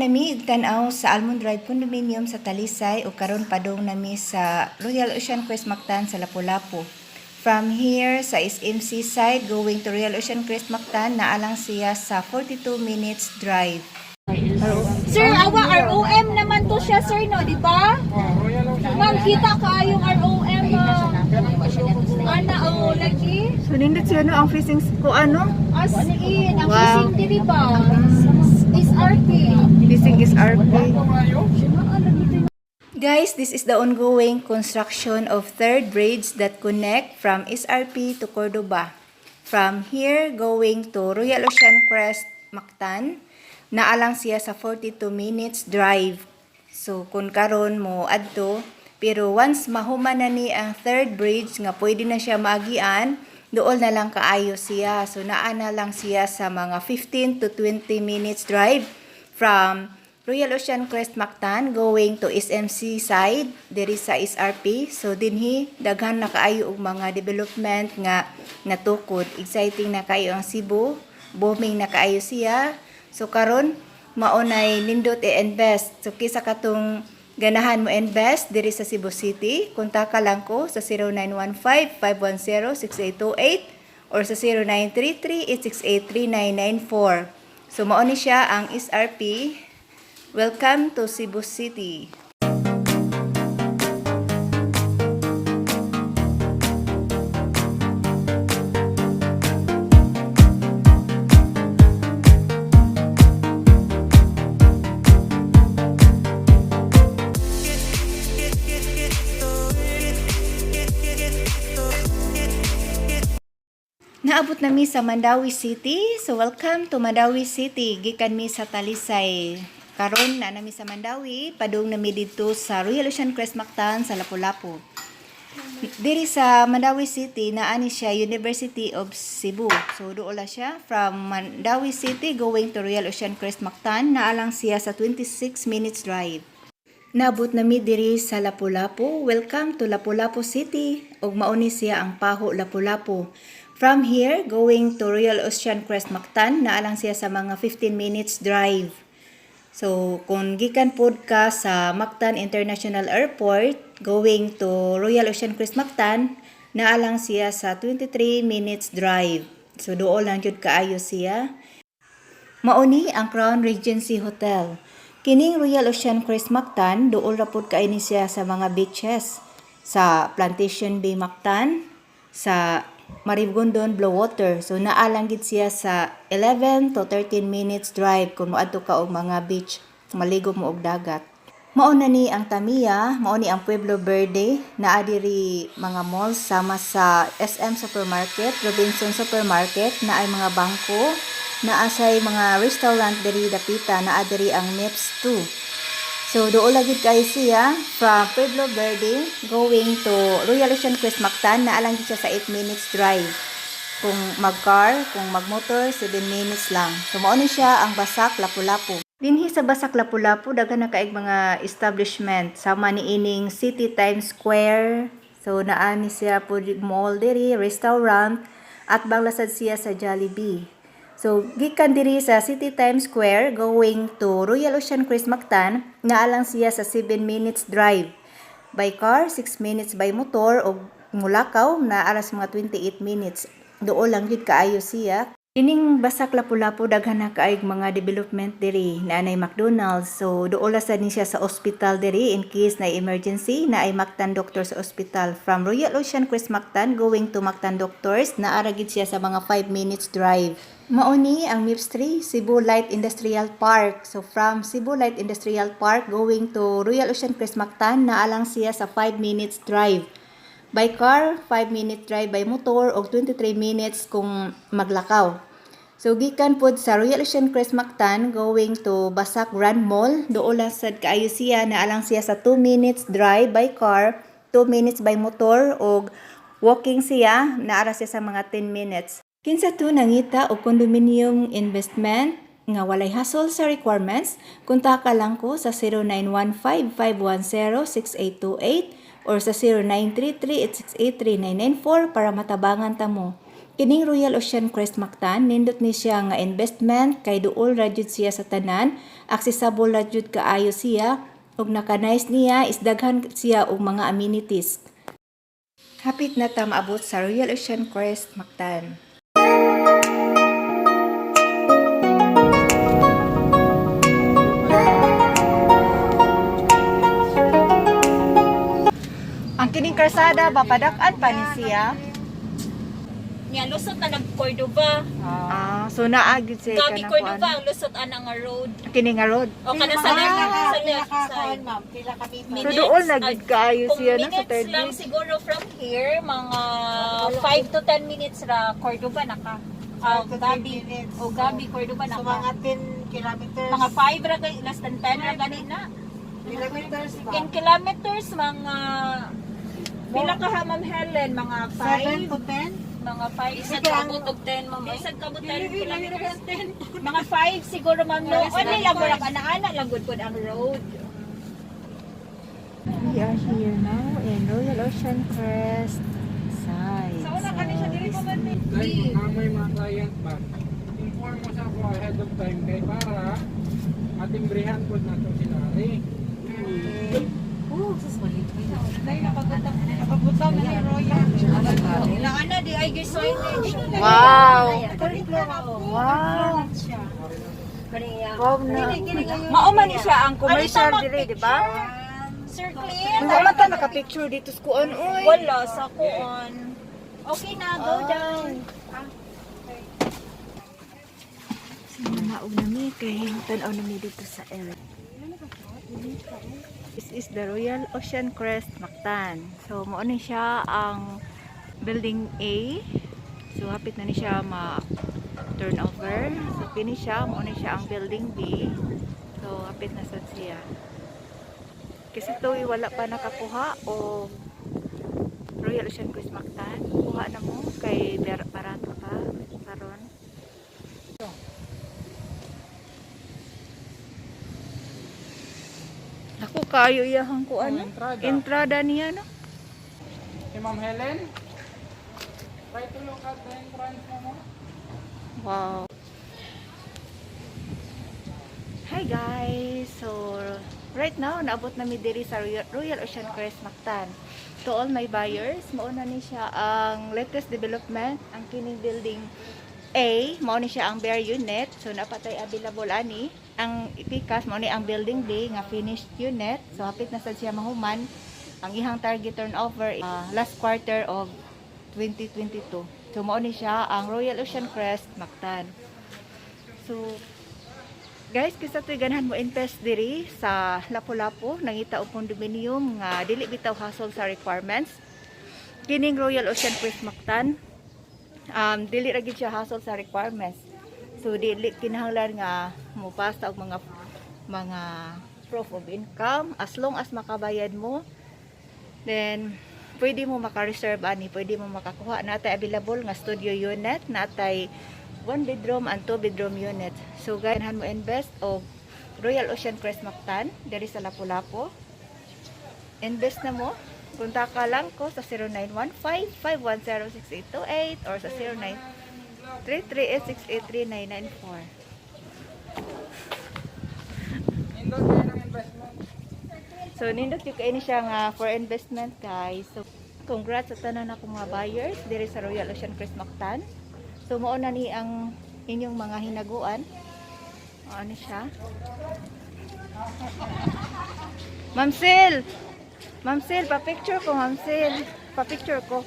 nami tan-aw sa Almond Drive Condominium sa Talisay o karon padong nami sa Royal Ocean Crest Mactan sa Lapu-Lapu. From here sa SMC side going to Royal Ocean Crest Mactan naalang siya sa 42 minutes drive. Sir, awa ROM naman to siya, sir, no, di ba? Ma'am, kita kayong ROM, ana, lagi. So nindot siya no ang facing ko ano? As in, ang Wow. fishing, di ba? Is RP. Facing is RP. Guys, this is the ongoing construction of third bridge that connect from SRP to Cordoba. From here going to Royal Ocean Crest Mactan, naalang siya sa 42 minutes drive. So kung karon mo adto, pero once mahuman na ni ang third bridge nga pwede na siya maagian, dool na lang kaayo siya. So naa na lang siya sa mga 15 to 20 minutes drive from Royal Ocean Crest Mactan going to SMC side diri sa SRP. So dinhi daghan na kaayo og mga development nga natukod. Exciting na kaayo ang Cebu, booming na kaayo siya. So karon maunay nindot i-invest. So kisa katong ganahan mo invest diri sa Cebu City, kontak ka lang ko sa 0915-510-6828 or sa 0933-868-3994. So mao ni siya ang SRP. Welcome to Cebu City. Naabot na mi sa Mandawi City. So welcome to Mandawi City. Gikan mi sa Talisay. Karon na nami sa Mandawi, padung nami dito sa Royal Ocean Crest Mactan sa Lapu-Lapu. Diri sa Mandawi City naani siya University of Cebu. So duola siya from Mandawi City going to Royal Ocean Crest Mactan, naalang siya sa 26 minutes drive. Nabot nami diri sa Lapu-Lapu. Welcome to Lapu-Lapu City. Ug mauni siya ang Paho Lapu-Lapu. From here, going to Royal Ocean Crest Mactan, naalang siya sa mga 15 minutes drive. So, kung gikan pod ka sa Mactan International Airport, going to Royal Ocean Crest Mactan, naalang siya sa 23 minutes drive. So, doon lang yun kaayo siya. Mauni ang Crown Regency Hotel. Kining Royal Ocean Crest Mactan, doon rapod kaini siya sa mga beaches. Sa Plantation Bay Mactan, sa Marigondon Blowwater. So naalang gid siya sa 11 to 13 minutes drive kung moadto ka og mga beach, maligo mo og dagat. Mao na ni ang Tamiya, mao ni ang Pueblo Verde, naa diri mga malls sama sa SM Supermarket, Robinson Supermarket, naay mga bangko, naa say mga restaurant diri dapita, naa diri ang Nips 2. So, doon lagi kayo siya from Pueblo Verde going to Royal Ocean Crest Mactan. Naalang siya sa 8 minutes drive. Kung mag-car, kung mag-motor, 7 minutes lang. So, mauni siya ang Basak Lapu-Lapu. Dinhi sa Basak Lapu-Lapu, dagan na kaig mga establishment. Sama ni ining City Times Square. So, naani siya po mall diri, restaurant, at banglasad siya sa Jollibee. So, gikan diri sa City Times Square going to Royal Ocean Crest Mactan, naalang siya sa 7 minutes drive. By car, 6 minutes by motor, o mulakaw, naalang sa mga 28 minutes. Doon lang yun kaayo siya. Ining Basak Lapu-Lapu, daghan na kaayog mga development diri, naanay McDonald's. So, doon sa ni siya sa hospital diri, in case na emergency, na ay Mactan Doctors Hospital. From Royal Ocean Crest Mactan, going to Mactan Doctors, naaragid siya sa mga 5 minutes drive. Mauni ang MIPS 3, Cebu Light Industrial Park. So from Cebu Light Industrial Park going to Royal Ocean Crest Mactan, naalang siya sa 5 minutes drive. By car, 5 minute drive by motor o 23 minutes kung maglakaw. So gikan pod sa Royal Ocean Crest Mactan going to Basak Grand Mall, doon lang sad kaayo siya, naalang siya sa 2 minutes drive by car, 2 minutes by motor o walking siya, naara siya sa mga 10 minutes. Kinsa to nangita o condominium investment nga walay hassle sa requirements, kontak ka lang ko sa 0915-510-6828 or sa 0933-868-3994 para matabangan ta mo. Kining Royal Ocean Crest Mactan nindot ni siya nga investment kay duol ra jud siya sa tanan, accessible ra jud kaayo siya ug naka-nice niya is daghan siya og mga amenities. Hapit na ta maabot sa Royal Ocean Crest Mactan. Ang kining karsada bapadak-an pa ni siya. Nya lusot na nag-Cordoba. So naagid siya Gabi kanang Cordoba kuan. ang lusot ana nga road. Kining nga road. O kada sa left Pinakakuan, side. ma'am. Pila kami, ma'am. So doon nagid kaayo Kung siya na sa minutes third lang week. siguro from here, mga 5 to 10 minutes ra Cordoba naka. Gabi, o Gabi Cordoba So, naka. mga 10 kilometers. Mga 5 ra kay less than 10 ra gani na. kilometers ba? In kilometers mga pila ka ha, Ma'am Helen, mga 7 to 5, 10? mga 5 Isang kabot og 10 ma'am. Isang kabot 10 kilometers. Mga 5 siguro ma'am no. Only lang wala ana-ana lang gud pod ang road. We are here now in Royal Ocean Crest side. Dahil may mga client ba, inform mo sa ako ahead of time kay para matimbrihan po na ito sila. Napagutang na yung Royal. Ilang ana di ay guys signage. Wow! Wow. Wow! Kaniya. Wow na. Mao man ni siya ang Commercial diri, di ba? Sir Clean. Wala ta naka-picture dito sa kuan oy. Wala sa kuon. Okay na, go down. Sinanaog na mi kay tan-aw na mi dito sa area. This is the Royal Ocean Crest Mactan. So mao ni siya ang building A. So hapit na ni siya ma-turnover. So kini siya mao ni siya ang building B. So hapit na sad siya. Kasi to wala pa nakakuha o Royal Ocean Crest Mactan. Kuha na mo kay barato pa karon. Ako kayo iyahang ko ano? Entrada niya no? Si Ma'am Helen, try to look at the entrance mo. Wow. Hi guys. So right now naabot na mi diri sa Royal Ocean Crest Mactan. To all my buyers, mauna ni siya ang latest development, ang kining building A, mao ni siya ang bare unit. So napatay available ani. Ang ipikas mao ni ang building B nga finished unit. So hapit na sad siya mahuman. Ang ihang target turnover last quarter of 2022. So mao ni siya ang Royal Ocean Crest Mactan. So guys, kisa to'y ganahan mo invest diri sa Lapu-Lapu, nangita og condominium nga dili bitaw hassle sa requirements. Kining Royal Ocean Crest Mactan, dili ra gid siya hassle sa requirements. So dili kinahanglan nga mopasta og mga proof of income as long as makabayad mo. Then pwede mo maka-reserve ani, pwede mo makakuha natay available nga studio unit, natay 1 bedroom and 2 bedroom unit. So ganahan mo invest og Royal Ocean Crest Mactan diri sa Lapu-Lapu. Invest na mo. Punta ka lang ko sa 0915-510-6828 or sa 0933-868-3994. Indot kayo ng investment. So nindot yung kaini siya nga for investment guys. So congrats sa tanan akong mga buyers diri sa Royal Ocean Crest Mactan. So mao na ni ang inyong mga hinaguan. Ano siya? Ma'am Sil, pa-picture ko, Ma'am Sil. Pa-picture ko.